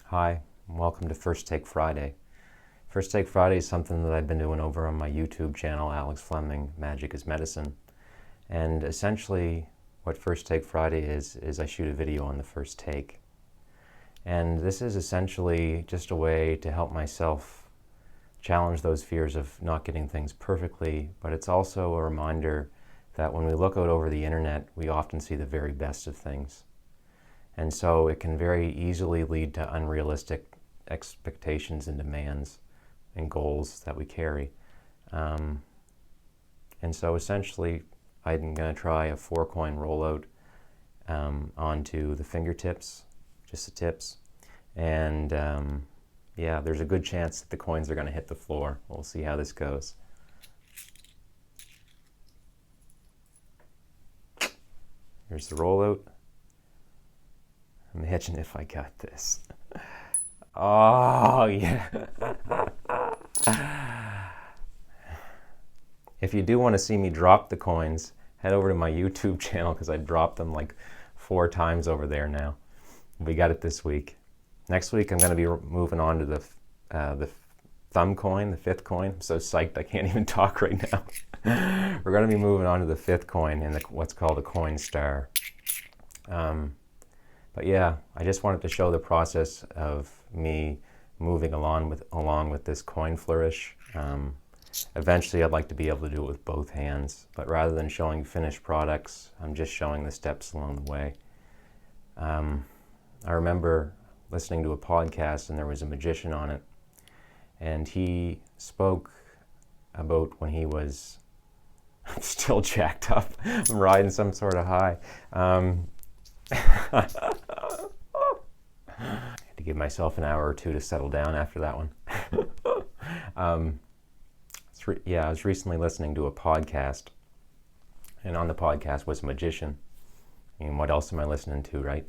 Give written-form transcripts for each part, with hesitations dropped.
Hi, and welcome to First Take Friday. First Take Friday is something that I've been doing over on my YouTube channel, Alex Fleming, Magic is Medicine. And essentially what First Take Friday is I shoot a video on the first take. And this is essentially just a way to help myself challenge those fears of not getting things perfectly, but it's also a reminder that when we look out over the internet, we often see the very best of things. And so it can very easily lead to unrealistic expectations and demands and goals that we carry. And so essentially, I'm going to try a 4-coin rollout onto the fingertips, just the tips. And yeah, there's a good chance that the coins are going to hit the floor. We'll see how this goes. Here's the rollout. I'm hitching if I got this. Oh, yeah. If you do want to see me drop the coins, head over to my YouTube channel because I dropped them like 4 times over there now. We got it this week. Next week I'm going to be moving on to the thumb coin, the 5th coin. I'm so psyched I can't even talk right now. We're going to be moving on to the 5th coin in what's called a coin star. But yeah, I just wanted to show the process of me moving along with this coin flourish. Eventually I'd like to be able to do it with both hands, but rather than showing finished products, I'm just showing the steps along the way. I remember listening to a podcast and there was a magician on it, and he spoke about when he was still jacked up. I'm riding some sort of high. I had to give myself an hour or two to settle down after that one. Yeah, I was recently listening to a podcast, and on the podcast was a magician. I mean, what else am I listening to, right?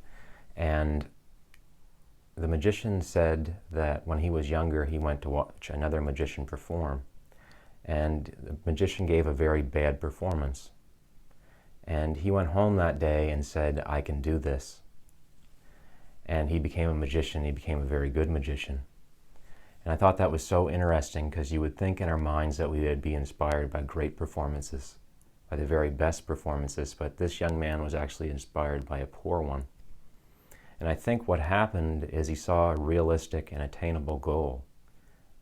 And the magician said that when he was younger, he went to watch another magician perform, and the magician gave a very bad performance. And he went home that day and said, I can do this. And he became a magician. He became a very good magician. And I thought that was so interesting because you would think in our minds that we would be inspired by great performances, by the very best performances, but this young man was actually inspired by a poor one. And I think what happened is he saw a realistic and attainable goal,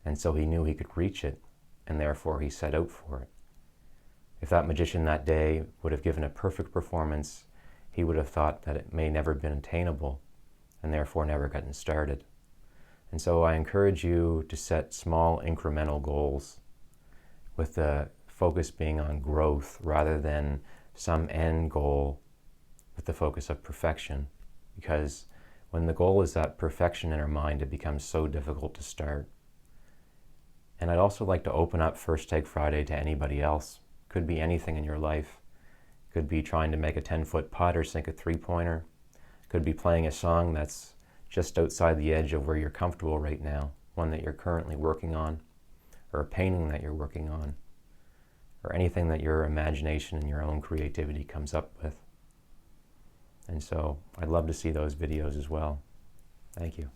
and so he knew he could reach it, and therefore he set out for it. If that magician that day would have given a perfect performance, he would have thought that it may never have been attainable, and therefore never gotten started. And so I encourage you to set small incremental goals with the focus being on growth rather than some end goal with the focus of perfection. Because when the goal is that perfection in our mind, it becomes so difficult to start. And I'd also like to open up First Take Friday to anybody else. Could be anything in your life. Could be trying to make a 10-foot putt or sink a 3-pointer. Could be playing a song that's just outside the edge of where you're comfortable right now, one that you're currently working on, or a painting that you're working on, or anything that your imagination and your own creativity comes up with. And so I'd love to see those videos as well. Thank you.